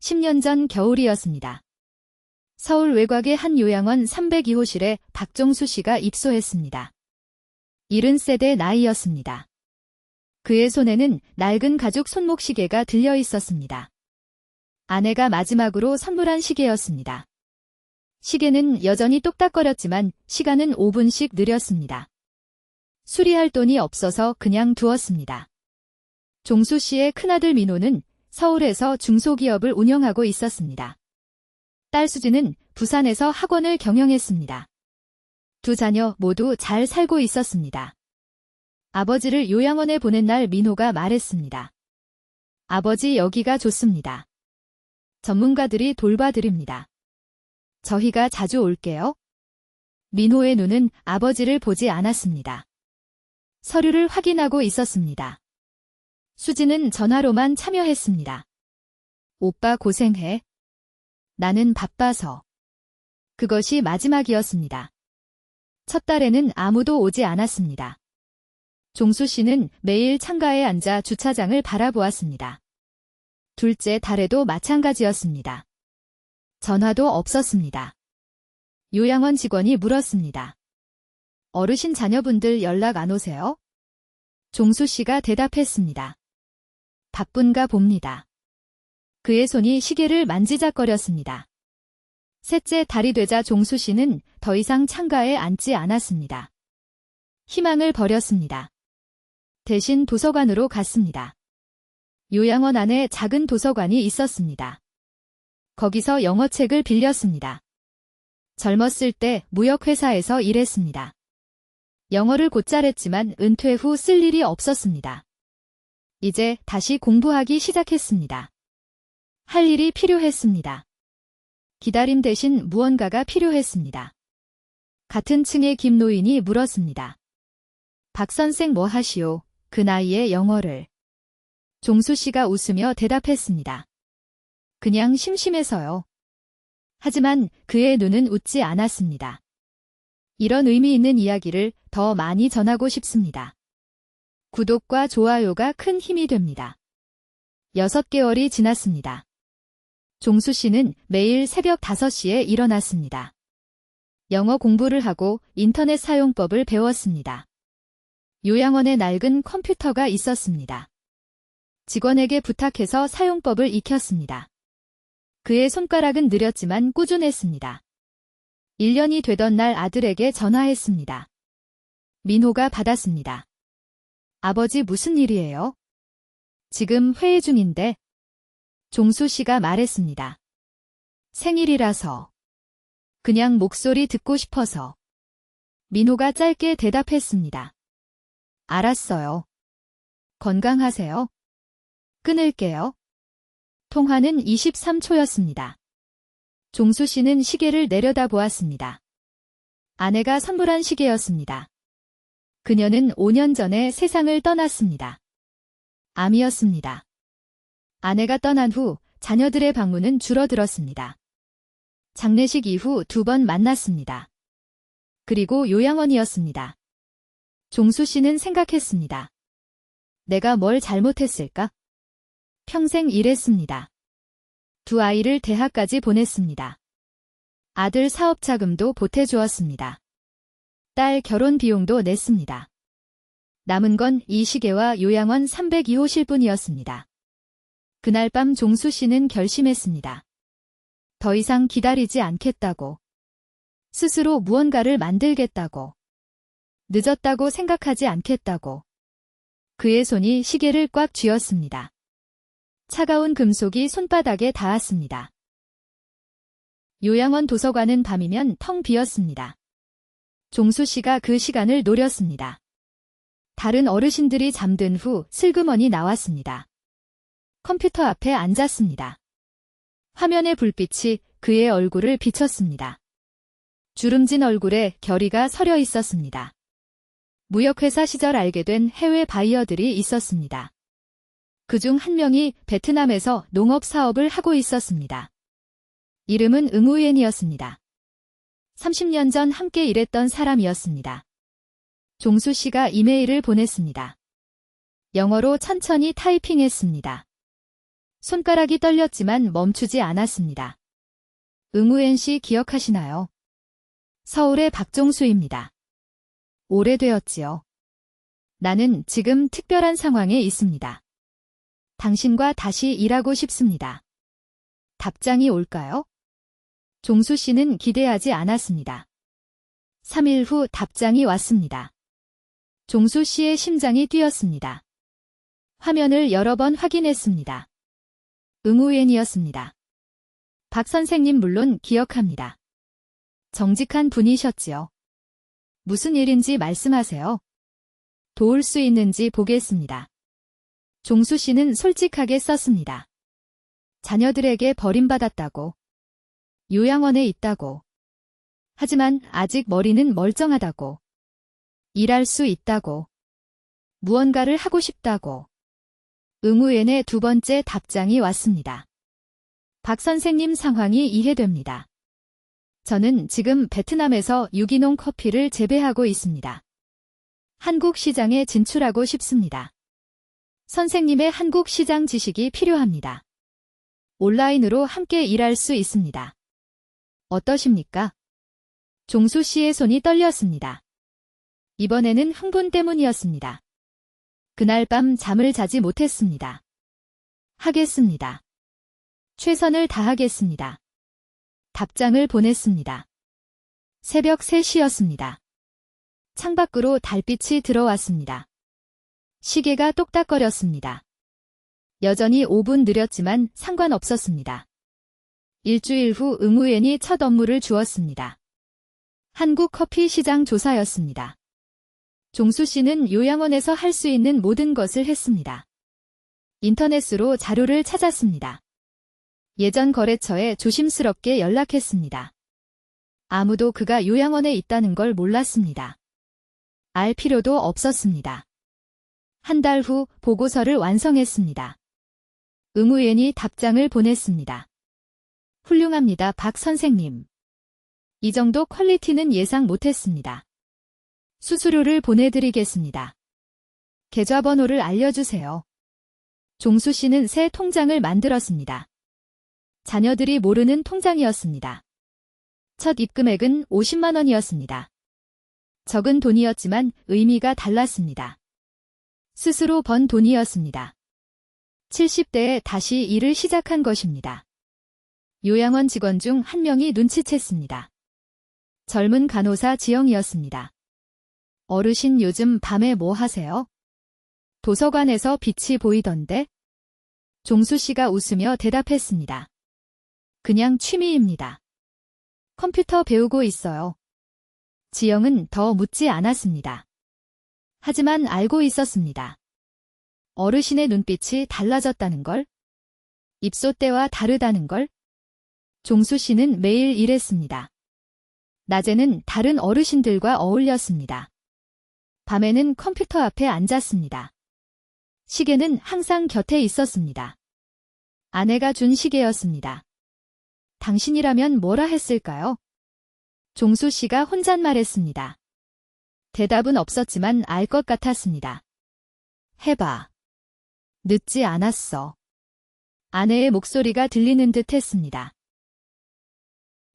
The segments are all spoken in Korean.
10년 전 겨울이었습니다. 서울 외곽의 한 요양원 302호실에 박종수 씨가 입소했습니다. 70세대 나이였습니다. 그의 손에는 낡은 가죽 손목시계가 들려 있었습니다. 아내가 마지막으로 선물한 시계였습니다. 시계는 여전히 똑딱거렸지만 시간은 5분씩 느렸습니다. 수리할 돈이 없어서 그냥 두었습니다. 종수 씨의 큰아들 민호는 서울에서 중소기업을 운영하고 있었습니다. 딸 수지는 부산에서 학원을 경영했습니다. 두 자녀 모두 잘 살고 있었습니다. 아버지를 요양원에 보낸 날 민호가 말했습니다. 아버지, 여기가 좋습니다. 전문가들이 돌봐드립니다. 저희가 자주 올게요. 민호의 눈은 아버지를 보지 않았습니다. 서류를 확인하고 있었습니다. 수지는 전화로만 참여했습니다. 오빠 고생해. 나는 바빠서. 그것이 마지막이었습니다. 첫 달에는 아무도 오지 않았습니다. 종수 씨는 매일 창가에 앉아 주차장을 바라보았습니다. 둘째 달에도 마찬가지였습니다. 전화도 없었습니다. 요양원 직원이 물었습니다. 어르신 자녀분들 연락 안 오세요? 종수 씨가 대답했습니다. 바쁜가 봅니다. 그의 손이 시계를 만지작거렸습니다. 셋째 달이 되자 종수 씨는 더 이상 창가에 앉지 않았습니다. 희망을 버렸습니다. 대신 도서관으로 갔습니다. 요양원 안에 작은 도서관이 있었습니다. 거기서 영어책을 빌렸습니다. 젊었을 때 무역회사에서 일했습니다. 영어를 곧잘 했지만 은퇴 후 쓸 일이 없었습니다. 이제 다시 공부하기 시작했습니다. 할 일이 필요했습니다. 기다림 대신 무언가가 필요했습니다. 같은 층의 김 노인이 물었습니다. 박 선생 뭐 하시오? 그 나이에 영어를. 종수 씨가 웃으며 대답했습니다. 그냥 심심해서요. 하지만 그의 눈은 웃지 않았습니다. 이런 의미 있는 이야기를 더 많이 전하고 싶습니다. 구독과 좋아요가 큰 힘이 됩니다. 6개월이 지났습니다. 종수 씨는 매일 새벽 5시에 일어났습니다. 영어 공부를 하고 인터넷 사용법을 배웠습니다. 요양원에 낡은 컴퓨터가 있었습니다. 직원에게 부탁해서 사용법을 익혔습니다. 그의 손가락은 느렸지만 꾸준했습니다. 1년이 되던 날 아들에게 전화했습니다. 민호가 받았습니다. 아버지 무슨 일이에요? 지금 회의 중인데. 종수 씨가 말했습니다. 생일이라서. 그냥 목소리 듣고 싶어서. 민호가 짧게 대답했습니다. 알았어요. 건강하세요. 끊을게요. 통화는 23초였습니다. 종수 씨는 시계를 내려다보았습니다. 아내가 선물한 시계였습니다. 그녀는 5년 전에 세상을 떠났습니다. 암이었습니다. 아내가 떠난 후 자녀들의 방문은 줄어들었습니다. 장례식 이후 2번 만났습니다. 그리고 요양원이었습니다. 종수 씨는 생각했습니다. 내가 뭘 잘못했을까? 평생 일했습니다. 2 아이를 대학까지 보냈습니다. 아들 사업 자금도 보태주었습니다. 딸 결혼 비용도 냈습니다. 남은 건 이 시계와 요양원 302호실 뿐이었습니다. 그날 밤 종수 씨는 결심했습니다. 더 이상 기다리지 않겠다고. 스스로 무언가를 만들겠다고. 늦었다고 생각하지 않겠다고. 그의 손이 시계를 꽉 쥐었습니다. 차가운 금속이 손바닥에 닿았습니다. 요양원 도서관은 밤이면 텅 비었습니다. 종수 씨가 그 시간을 노렸습니다. 다른 어르신들이 잠든 후 슬그머니 나왔습니다. 컴퓨터 앞에 앉았습니다. 화면의 불빛이 그의 얼굴을 비쳤습니다. 주름진 얼굴에 결의가 서려 있었습니다. 무역회사 시절 알게 된 해외 바이어들이 있었습니다. 그중 한 명이 베트남에서 농업 사업을 하고 있었습니다. 이름은 응우옌이었습니다. 30년 전 함께 일했던 사람이었습니다. 종수 씨가 이메일을 보냈습니다. 영어로 천천히 타이핑했습니다. 손가락이 떨렸지만 멈추지 않았습니다. 응우엔 씨 기억하시나요? 서울의 박종수입니다. 오래되었지요. 나는 지금 특별한 상황에 있습니다. 당신과 다시 일하고 싶습니다. 답장이 올까요? 종수 씨는 기대하지 않았습니다. 3일 후 답장이 왔습니다. 종수 씨의 심장이 뛰었습니다. 화면을 여러 번 확인했습니다. 응우엔이었습니다. 박 선생님 물론 기억합니다. 정직한 분이셨지요. 무슨 일인지 말씀하세요. 도울 수 있는지 보겠습니다. 종수 씨는 솔직하게 썼습니다. 자녀들에게 버림받았다고. 요양원에 있다고. 하지만 아직 머리는 멀쩡하다고. 일할 수 있다고. 무언가를 하고 싶다고. 응우엔의 두 번째 답장이 왔습니다. 박 선생님 상황이 이해됩니다. 저는 지금 베트남에서 유기농 커피를 재배하고 있습니다. 한국 시장에 진출하고 싶습니다. 선생님의 한국 시장 지식이 필요합니다. 온라인으로 함께 일할 수 있습니다. 어떠십니까? 종수 씨의 손이 떨렸습니다. 이번에는 흥분 때문이었습니다. 그날 밤 잠을 자지 못했습니다. 하겠습니다. 최선을 다하겠습니다. 답장을 보냈습니다. 새벽 3시였습니다. 창밖으로 달빛이 들어왔습니다. 시계가 똑딱거렸습니다. 여전히 5분 느렸지만 상관없었습니다. 일주일 후 응우엔이 첫 업무를 주었습니다. 한국 커피 시장 조사였습니다. 종수 씨는 요양원에서 할 수 있는 모든 것을 했습니다. 인터넷으로 자료를 찾았습니다. 예전 거래처에 조심스럽게 연락했습니다. 아무도 그가 요양원에 있다는 걸 몰랐습니다. 알 필요도 없었습니다. 한 달 후 보고서를 완성했습니다. 응우엔이 답장을 보냈습니다. 훌륭합니다, 박 선생님. 이 정도 퀄리티는 예상 못했습니다. 수수료를 보내드리겠습니다. 계좌번호를 알려주세요. 종수 씨는 새 통장을 만들었습니다. 자녀들이 모르는 통장이었습니다. 첫 입금액은 50만 원이었습니다. 적은 돈이었지만 의미가 달랐습니다. 스스로 번 돈이었습니다. 70대에 다시 일을 시작한 것입니다. 요양원 직원 중 한 명이 눈치챘습니다. 젊은 간호사 지영이었습니다. 어르신 요즘 밤에 뭐 하세요? 도서관에서 빛이 보이던데? 종수 씨가 웃으며 대답했습니다. 그냥 취미입니다. 컴퓨터 배우고 있어요. 지영은 더 묻지 않았습니다. 하지만 알고 있었습니다. 어르신의 눈빛이 달라졌다는 걸? 입소때와 다르다는 걸? 종수 씨는 매일 일했습니다. 낮에는 다른 어르신들과 어울렸습니다. 밤에는 컴퓨터 앞에 앉았습니다. 시계는 항상 곁에 있었습니다. 아내가 준 시계였습니다. 당신이라면 뭐라 했을까요? 종수 씨가 혼잣말했습니다. 대답은 없었지만 알 것 같았습니다. 해봐. 늦지 않았어. 아내의 목소리가 들리는 듯 했습니다.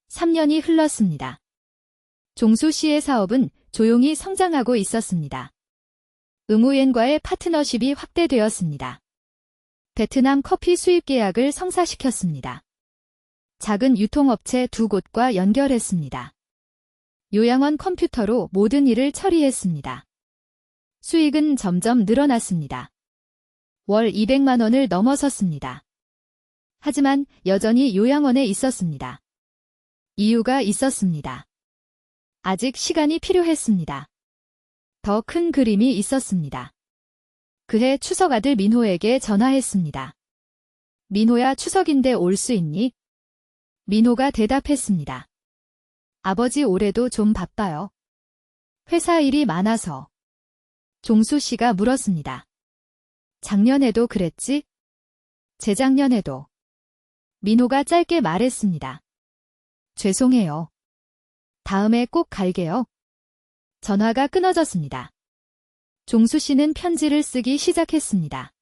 3년이 흘렀습니다. 종수 씨의 사업은 조용히 성장하고 있었습니다. 응우엔과의 파트너십이 확대되었습니다. 베트남 커피 수입 계약을 성사시켰습니다. 작은 유통업체 2곳과 연결했습니다. 요양원 컴퓨터로 모든 일을 처리했습니다. 수익은 점점 늘어났습니다. 월 200만 원을 넘어섰습니다. 하지만 여전히 요양원에 있었습니다. 이유가 있었습니다. 아직 시간이 필요했습니다. 더 큰 그림이 있었습니다. 그해 추석 아들 민호에게 전화했습니다. 민호야, 추석인데 올 수 있니? 민호가 대답했습니다. 아버지 올해도 좀 바빠요. 회사 일이 많아서. 종수 씨가 물었습니다. 작년에도 그랬지? 재작년에도. 민호가 짧게 말했습니다. 죄송해요. 다음에 꼭 갈게요. 전화가 끊어졌습니다. 종수 씨는 편지를 쓰기 시작했습니다.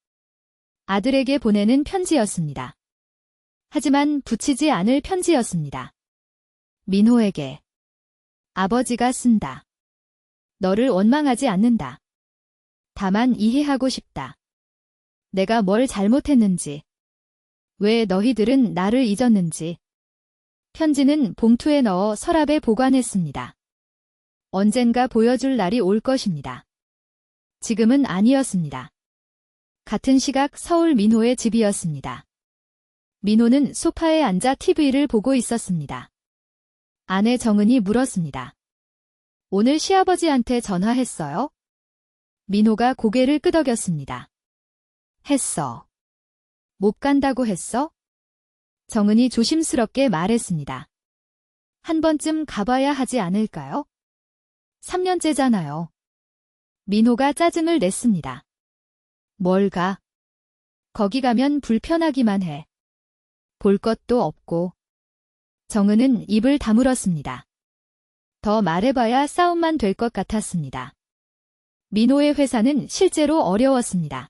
아들에게 보내는 편지였습니다. 하지만 붙이지 않을 편지였습니다. 민호에게. 아버지가 쓴다. 너를 원망하지 않는다. 다만 이해하고 싶다. 내가 뭘 잘못했는지. 왜 너희들은 나를 잊었는지. 편지는 봉투에 넣어 서랍에 보관했습니다. 언젠가 보여줄 날이 올 것입니다. 지금은 아니었습니다. 같은 시각 서울 민호의 집이었습니다. 민호는 소파에 앉아 TV를 보고 있었습니다. 아내 정은이 물었습니다. 오늘 시아버지한테 전화했어요? 민호가 고개를 끄덕였습니다. 했어. 못 간다고 했어? 정은이 조심스럽게 말했습니다. 한 번쯤 가봐야 하지 않을까요? 3년째잖아요. 민호가 짜증을 냈습니다. 뭘 가? 거기 가면 불편하기만 해. 볼 것도 없고. 정은은 입을 다물었습니다. 더 말해봐야 싸움만 될 것 같았습니다. 민호의 회사는 실제로 어려웠습니다.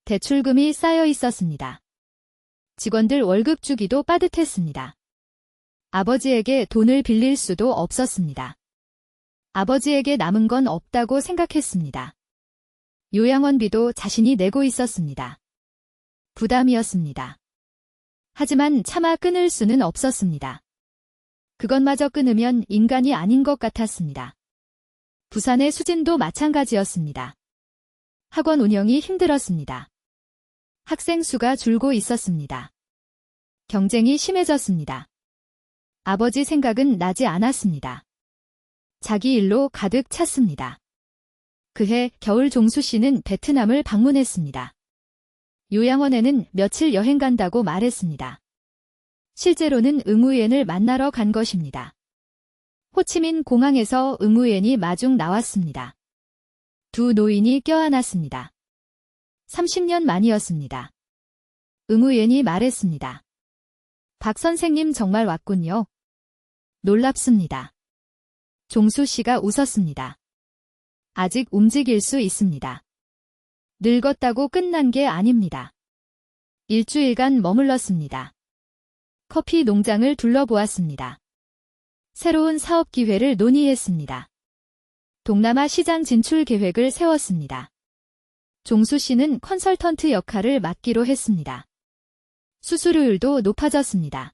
대출금이 쌓여 있었습니다. 직원들 월급 주기도 빠듯했습니다. 아버지에게 돈을 빌릴 수도 없었습니다. 아버지에게 남은 건 없다고 생각했습니다. 요양원비도 자신이 내고 있었습니다. 부담이었습니다. 하지만 차마 끊을 수는 없었습니다. 그것마저 끊으면 인간이 아닌 것 같았습니다. 부산의 수진도 마찬가지였습니다. 학원 운영이 힘들었습니다. 학생 수가 줄고 있었습니다. 경쟁이 심해졌습니다. 아버지 생각은 나지 않았습니다. 자기 일로 가득 찼습니다. 그해 겨울 종수 씨는 베트남을 방문했습니다. 요양원에는 며칠 여행 간다고 말했습니다. 실제로는 응우옌을 만나러 간 것입니다. 호치민 공항에서 응우옌이 마중 나왔습니다. 두 노인이 껴안았습니다. 30년 만이었습니다. 응우옌이 말했습니다. 박 선생님 정말 왔군요. 놀랍습니다. 종수 씨가 웃었습니다. 아직 움직일 수 있습니다. 늙었다고 끝난 게 아닙니다. 일주일간 머물렀습니다. 커피 농장을 둘러보았습니다. 새로운 사업 기회를 논의했습니다. 동남아 시장 진출 계획을 세웠습니다. 종수 씨는 컨설턴트 역할을 맡기로 했습니다. 수수료율도 높아졌습니다.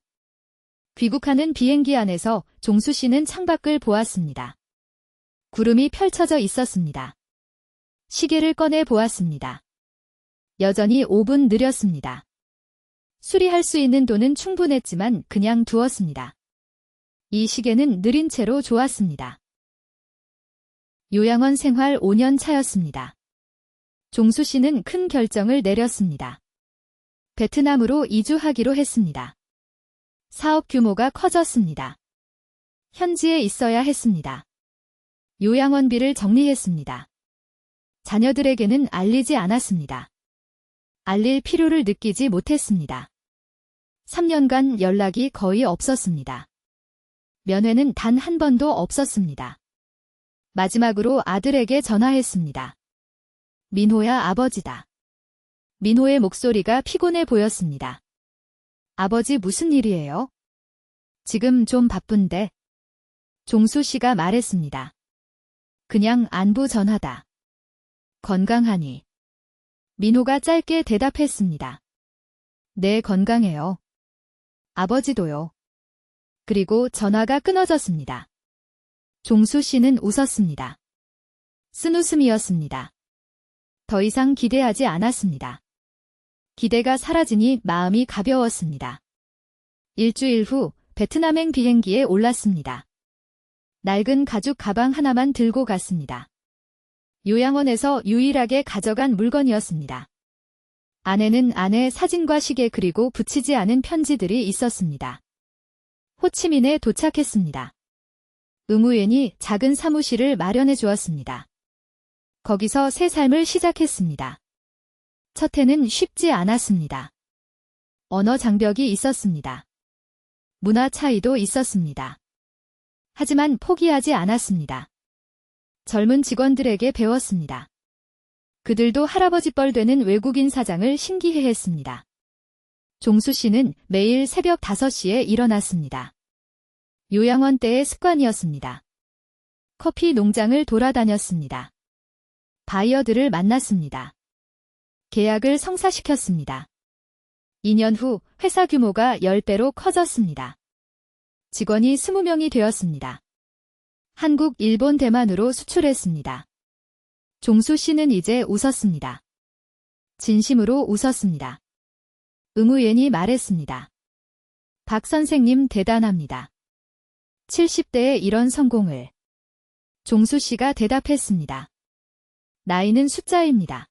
귀국하는 비행기 안에서 종수 씨는 창밖을 보았습니다. 구름이 펼쳐져 있었습니다. 시계를 꺼내 보았습니다. 여전히 5분 느렸습니다. 수리할 수 있는 돈은 충분했지만 그냥 두었습니다. 이 시계는 느린 채로 좋았습니다. 요양원 생활 5년 차였습니다. 종수 씨는 큰 결정을 내렸습니다. 베트남으로 이주하기로 했습니다. 사업 규모가 커졌습니다. 현지에 있어야 했습니다. 요양원비를 정리했습니다. 자녀들에게는 알리지 않았습니다. 알릴 필요를 느끼지 못했습니다. 3년간 연락이 거의 없었습니다. 면회는 단 한 번도 없었습니다. 마지막으로 아들에게 전화했습니다. 민호야 아버지다. 민호의 목소리가 피곤해 보였습니다. 아버지 무슨 일이에요? 지금 좀 바쁜데. 종수 씨가 말했습니다. 그냥 안부 전하다. 건강하니. 민호가 짧게 대답했습니다. 네, 건강해요. 아버지도요. 그리고 전화가 끊어졌습니다. 종수 씨는 웃었습니다. 쓴웃음이었습니다. 더 이상 기대하지 않았습니다. 기대가 사라지니 마음이 가벼웠습니다. 일주일 후 베트남행 비행기에 올랐습니다. 낡은 가죽 가방 하나만 들고 갔습니다. 요양원에서 유일하게 가져간 물건이었습니다. 안에는 아내 사진과 시계 그리고 붙이지 않은 편지들이 있었습니다. 호치민에 도착했습니다. 응우옌이 작은 사무실을 마련해 주었습니다. 거기서 새 삶을 시작했습니다. 첫 해는 쉽지 않았습니다. 언어 장벽이 있었습니다. 문화 차이도 있었습니다. 하지만 포기하지 않았습니다. 젊은 직원들에게 배웠습니다. 그들도 할아버지 뻘 되는 외국인 사장을 신기해했습니다. 종수 씨는 매일 새벽 5시에 일어났습니다. 요양원 때의 습관이었습니다. 커피 농장을 돌아다녔습니다. 바이어들을 만났습니다. 계약을 성사시켰습니다. 2년 후 회사 규모가 10배로 커졌습니다. 직원이 20명이 되었습니다. 한국, 일본, 대만으로 수출했습니다. 종수 씨는 이제 웃었습니다. 진심으로 웃었습니다. 의무연이 말했습니다. 박 선생님 대단합니다. 70대에 이런 성공을. 종수 씨가 대답했습니다. 나이는 숫자입니다.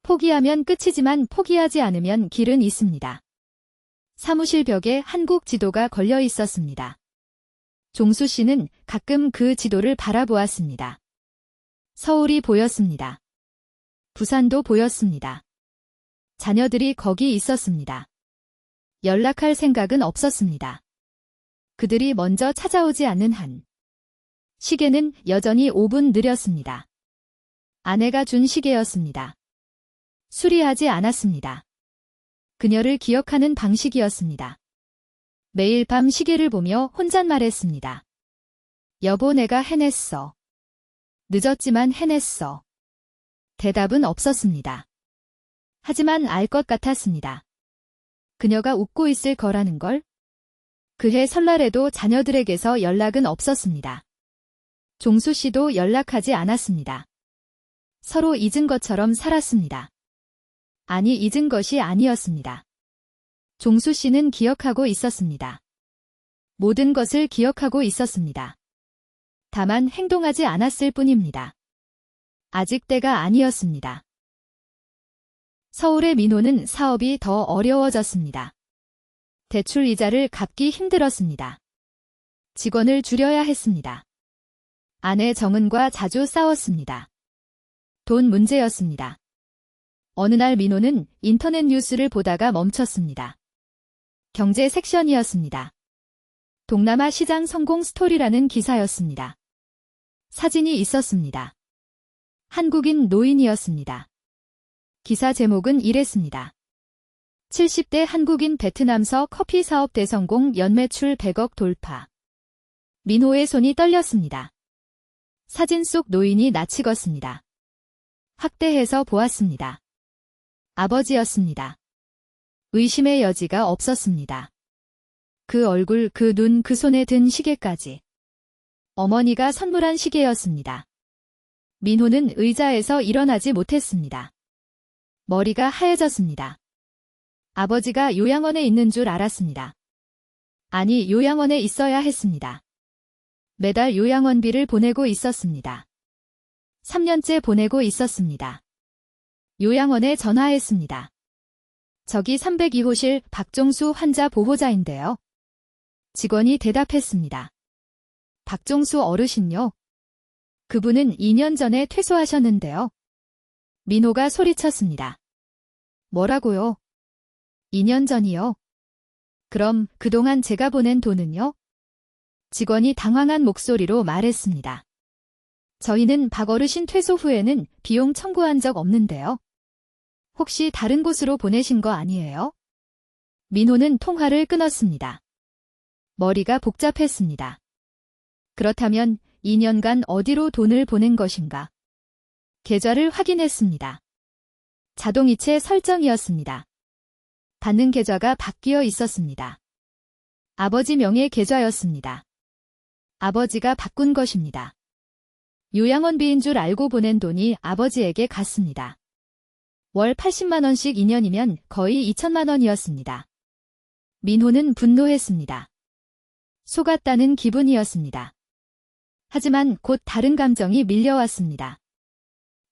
포기하면 끝이지만 포기하지 않으면 길은 있습니다. 사무실 벽에 한국 지도가 걸려 있었습니다. 종수 씨는 가끔 그 지도를 바라보았습니다. 서울이 보였습니다. 부산도 보였습니다. 자녀들이 거기 있었습니다. 연락할 생각은 없었습니다. 그들이 먼저 찾아오지 않는 한. 시계는 여전히 5분 느렸습니다. 아내가 준 시계였습니다. 수리하지 않았습니다. 그녀를 기억하는 방식이었습니다. 매일 밤 시계를 보며 혼잣말했습니다. 여보, 내가 해냈어. 늦었지만 해냈어. 대답은 없었습니다. 하지만 알 것 같았습니다. 그녀가 웃고 있을 거라는 걸. 그해 설날에도 자녀들에게서 연락은 없었습니다. 종수 씨도 연락하지 않았습니다. 서로 잊은 것처럼 살았습니다. 아니, 잊은 것이 아니었습니다. 종수 씨는 기억하고 있었습니다. 모든 것을 기억하고 있었습니다. 다만 행동하지 않았을 뿐입니다. 아직 때가 아니었습니다. 서울의 민호는 사업이 더 어려워졌습니다. 대출 이자를 갚기 힘들었습니다. 직원을 줄여야 했습니다. 아내 정은과 자주 싸웠습니다. 돈 문제였습니다. 어느 날 민호는 인터넷 뉴스를 보다가 멈췄습니다. 경제 섹션이었습니다. 동남아 시장 성공 스토리라는 기사였습니다. 사진이 있었습니다. 한국인 노인이었습니다. 기사 제목은 이랬습니다. 70대 한국인 베트남서 커피 사업 대성공, 연매출 100억 돌파. 민호의 손이 떨렸습니다. 사진 속 노인이 낯익었습니다. 확대해서 보았습니다. 아버지였습니다. 의심의 여지가 없었습니다. 그 얼굴, 그 눈, 그 손에 든 시계까지. 어머니가 선물한 시계였습니다. 민호는 의자에서 일어나지 못했습니다. 머리가 하얘졌습니다. 아버지가 요양원에 있는 줄 알았습니다. 아니, 요양원에 있어야 했습니다. 매달 요양원비를 보내고 있었습니다. 3년째 보내고 있었습니다. 요양원에 전화했습니다. 저기 302호실 박종수 환자 보호자인데요. 직원이 대답했습니다. 박종수 어르신요? 그분은 2년 전에 퇴소하셨는데요. 민호가 소리쳤습니다. 뭐라고요? 2년 전이요? 그럼 그동안 제가 보낸 돈은요? 직원이 당황한 목소리로 말했습니다. 저희는 박 어르신 퇴소 후에는 비용 청구한 적 없는데요. 혹시 다른 곳으로 보내신 거 아니에요? 민호는 통화를 끊었습니다. 머리가 복잡했습니다. 그렇다면 2년간 어디로 돈을 보낸 것인가? 계좌를 확인했습니다. 자동이체 설정이었습니다. 받는 계좌가 바뀌어 있었습니다. 아버지 명의 계좌였습니다. 아버지가 바꾼 것입니다. 요양원비인 줄 알고 보낸 돈이 아버지에게 갔습니다. 월 80만 원씩 2년이면 거의 2천만 원이었습니다. 민호는 분노했습니다. 속았다는 기분이었습니다. 하지만 곧 다른 감정이 밀려왔습니다.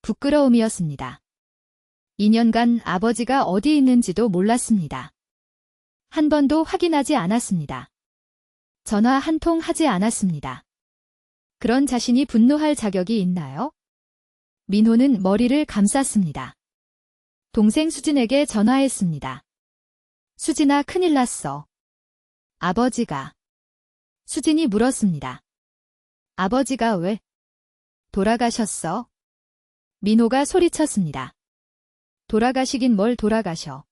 부끄러움이었습니다. 2년간 아버지가 어디 있는지도 몰랐습니다. 한 번도 확인하지 않았습니다. 전화 한 통 하지 않았습니다. 그런 자신이 분노할 자격이 있나요? 민호는 머리를 감쌌습니다. 동생 수진에게 전화했습니다. 수진아, 큰일 났어. 아버지가. 수진이 물었습니다. 아버지가 왜? 돌아가셨어? 민호가 소리쳤습니다. 돌아가시긴 뭘 돌아가셔.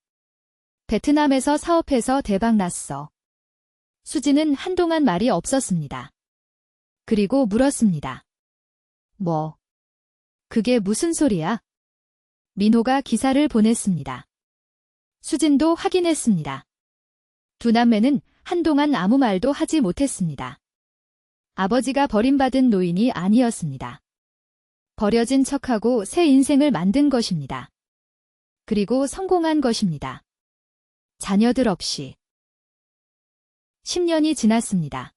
베트남에서 사업해서 대박 났어. 수지는 한동안 말이 없었습니다. 그리고 물었습니다. 뭐? 그게 무슨 소리야? 민호가 기사를 보냈습니다. 수진도 확인했습니다. 두 남매는 한동안 아무 말도 하지 못했습니다. 아버지가 버림받은 노인이 아니었습니다. 버려진 척하고 새 인생을 만든 것입니다. 그리고 성공한 것입니다. 자녀들 없이. 10년이 지났습니다.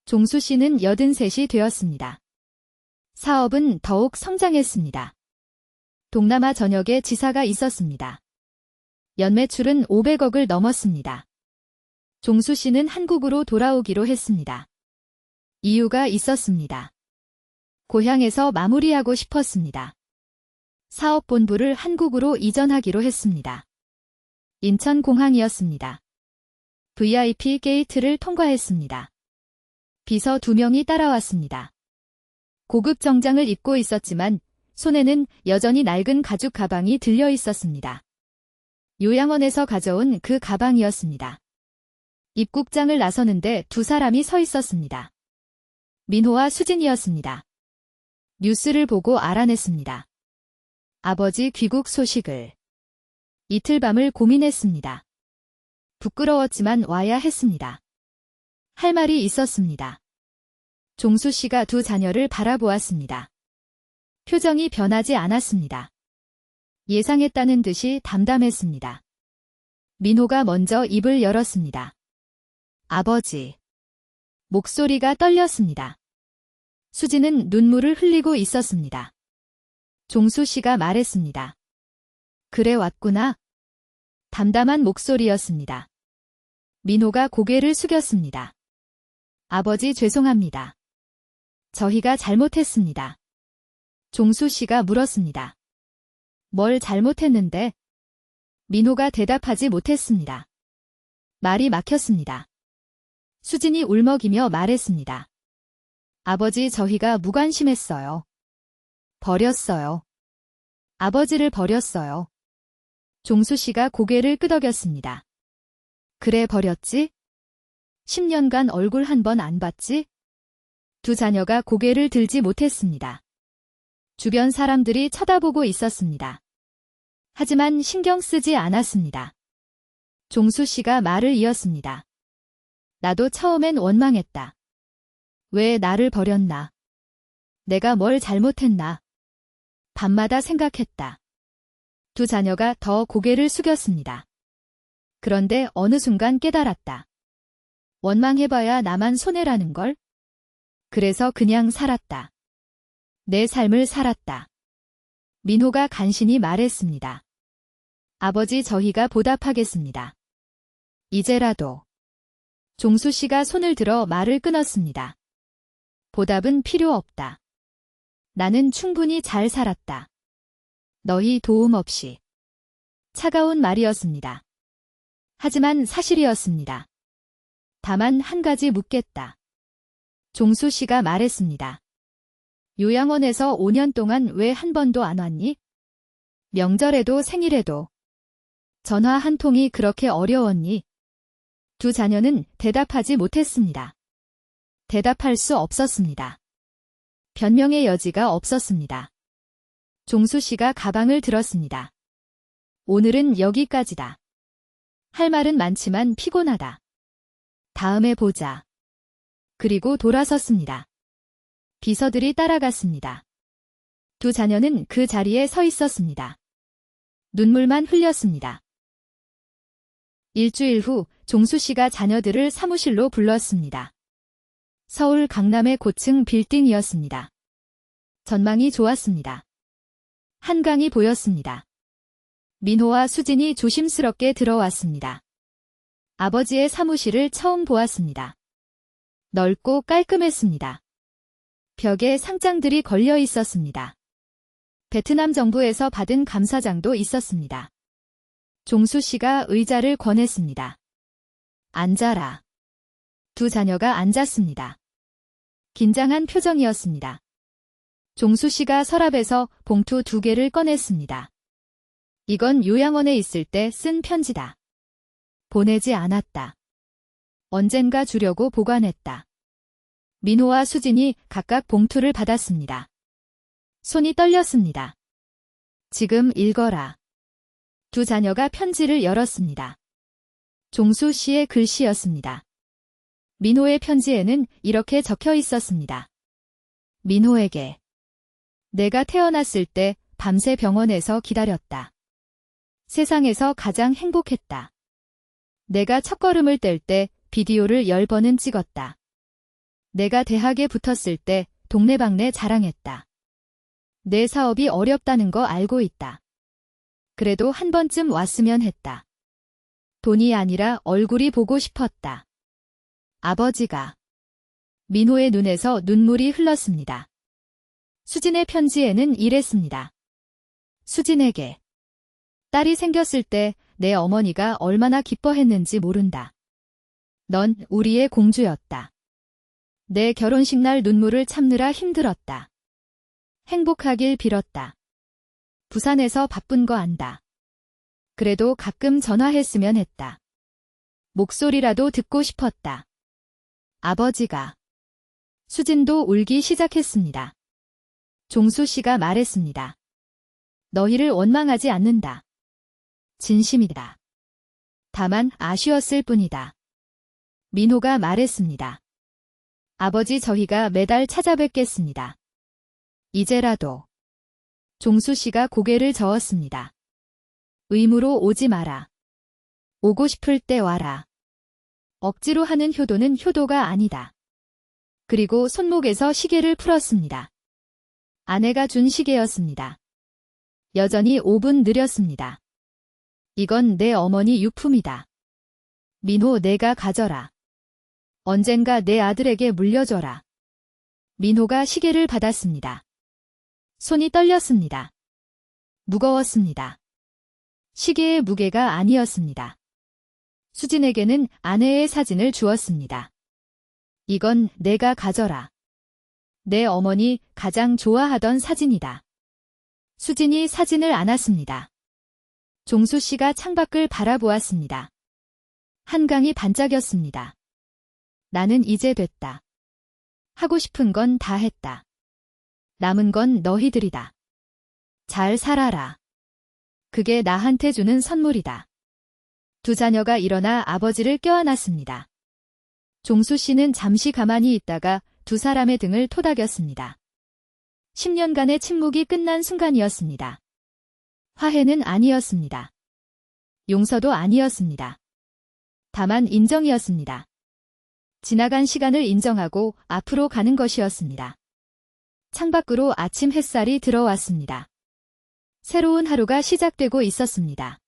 종수 씨는 83이 되었습니다. 사업은 더욱 성장했습니다. 동남아 전역에 지사가 있었습니다. 연매출은 500억을 넘었습니다. 종수 씨는 한국으로 돌아오기로 했습니다. 이유가 있었습니다. 고향에서 마무리하고 싶었습니다. 사업본부를 한국으로 이전하기로 했습니다. 인천공항이었습니다. VIP 게이트를 통과했습니다. 비서 2명이 따라왔습니다. 고급 정장을 입고 있었지만 손에는 여전히 낡은 가죽 가방이 들려 있었습니다. 요양원에서 가져온 그 가방이었습니다. 입국장을 나서는데 두 사람이 서 있었습니다. 민호와 수진이었습니다. 뉴스를 보고 알아냈습니다. 아버지 귀국 소식을. 이틀 밤을 고민했습니다. 부끄러웠지만 와야 했습니다. 할 말이 있었습니다. 종수 씨가 두 자녀를 바라보았습니다. 표정이 변하지 않았습니다. 예상했다는 듯이 담담했습니다. 민호가 먼저 입을 열었습니다. 아버지. 목소리가 떨렸습니다. 수지는 눈물을 흘리고 있었습니다. 종수 씨가 말했습니다. 그래 왔구나. 담담한 목소리였습니다. 민호가 고개를 숙였습니다. 아버지 죄송합니다. 저희가 잘못했습니다. 종수 씨가 물었습니다. 뭘 잘못했는데? 민호가 대답하지 못했습니다. 말이 막혔습니다. 수진이 울먹이며 말했습니다. 아버지 저희가 무관심했어요. 버렸어요. 아버지를 버렸어요. 종수 씨가 고개를 끄덕였습니다. 그래 버렸지? 10년간 얼굴 한 번 안 봤지? 두 자녀가 고개를 들지 못했습니다. 주변 사람들이 쳐다보고 있었습니다. 하지만 신경 쓰지 않았습니다. 종수 씨가 말을 이었습니다. 나도 처음엔 원망했다. 왜 나를 버렸나? 내가 뭘 잘못했나? 밤마다 생각했다. 두 자녀가 더 고개를 숙였습니다. 그런데 어느 순간 깨달았다. 원망해봐야 나만 손해라는 걸? 그래서 그냥 살았다. 내 삶을 살았다. 민호가 간신히 말했습니다. 아버지 저희가 보답하겠습니다. 이제라도. 종수 씨가 손을 들어 말을 끊었습니다. 보답은 필요 없다. 나는 충분히 잘 살았다. 너희 도움 없이. 차가운 말이었습니다. 하지만 사실이었습니다. 다만 한 가지 묻겠다. 종수 씨가 말했습니다. 요양원에서 5년 동안 왜 한 번도 안 왔니? 명절에도 생일에도. 전화 한 통이 그렇게 어려웠니? 두 자녀는 대답하지 못했습니다. 대답할 수 없었습니다. 변명의 여지가 없었습니다. 종수 씨가 가방을 들었습니다. 오늘은 여기까지다. 할 말은 많지만 피곤하다. 다음에 보자. 그리고 돌아섰습니다. 비서들이 따라갔습니다. 두 자녀는 그 자리에 서 있었습니다. 눈물만 흘렸습니다. 일주일 후 종수 씨가 자녀들을 사무실로 불렀습니다. 서울 강남의 고층 빌딩이었습니다. 전망이 좋았습니다. 한강이 보였습니다. 민호와 수진이 조심스럽게 들어왔습니다. 아버지의 사무실을 처음 보았습니다. 넓고 깔끔했습니다. 벽에 상장들이 걸려 있었습니다. 베트남 정부에서 받은 감사장도 있었습니다. 종수 씨가 의자를 권했습니다. 앉아라. 두 자녀가 앉았습니다. 긴장한 표정이었습니다. 종수 씨가 서랍에서 봉투 2개를 꺼냈습니다. 이건 요양원에 있을 때 쓴 편지다. 보내지 않았다. 언젠가 주려고 보관했다. 민호와 수진이 각각 봉투를 받았습니다. 손이 떨렸습니다. 지금 읽어라. 두 자녀가 편지를 열었습니다. 종수 씨의 글씨였습니다. 민호의 편지에는 이렇게 적혀 있었습니다. 민호에게. 내가 태어났을 때 밤새 병원에서 기다렸다. 세상에서 가장 행복했다. 내가 첫걸음을 뗄 때 비디오를 10번은 찍었다. 내가 대학에 붙었을 때 동네방네 자랑했다. 내 사업이 어렵다는 거 알고 있다. 그래도 한 번쯤 왔으면 했다. 돈이 아니라 얼굴이 보고 싶었다. 아버지가. 민호의 눈에서 눈물이 흘렀습니다. 수진의 편지에는 이랬습니다. 수진에게. 딸이 생겼을 때 내 어머니가 얼마나 기뻐했는지 모른다. 넌 우리의 공주였다. 내 결혼식 날 눈물을 참느라 힘들었다. 행복하길 빌었다. 부산에서 바쁜 거 안다. 그래도 가끔 전화했으면 했다. 목소리라도 듣고 싶었다. 아버지가. 수진도 울기 시작했습니다. 종수 씨가 말했습니다. 너희를 원망하지 않는다. 진심이다. 다만 아쉬웠을 뿐이다. 민호가 말했습니다. 아버지 저희가 매달 찾아뵙겠습니다. 이제라도. 종수 씨가 고개를 저었습니다. 의무로 오지 마라. 오고 싶을 때 와라. 억지로 하는 효도는 효도가 아니다. 그리고 손목에서 시계를 풀었습니다. 아내가 준 시계였습니다. 여전히 5분 느렸습니다. 이건 내 어머니 유품이다. 민호 내가 가져라. 언젠가 내 아들에게 물려줘라. 민호가 시계를 받았습니다. 손이 떨렸습니다. 무거웠습니다. 시계의 무게가 아니었습니다. 수진에게는 아내의 사진을 주었습니다. 이건 내가 가져라. 내 어머니 가장 좋아하던 사진이다. 수진이 사진을 안았습니다. 종수 씨가 창밖을 바라보았습니다. 한강이 반짝였습니다. 나는 이제 됐다. 하고 싶은 건 다 했다. 남은 건 너희들이다. 잘 살아라. 그게 나한테 주는 선물이다. 두 자녀가 일어나 아버지를 껴안았습니다. 종수 씨는 잠시 가만히 있다가 두 사람의 등을 토닥였습니다. 10년간의 침묵이 끝난 순간이었습니다. 화해는 아니었습니다. 용서도 아니었습니다. 다만 인정이었습니다. 지나간 시간을 인정하고 앞으로 가는 것이었습니다. 창밖으로 아침 햇살이 들어왔습니다. 새로운 하루가 시작되고 있었습니다.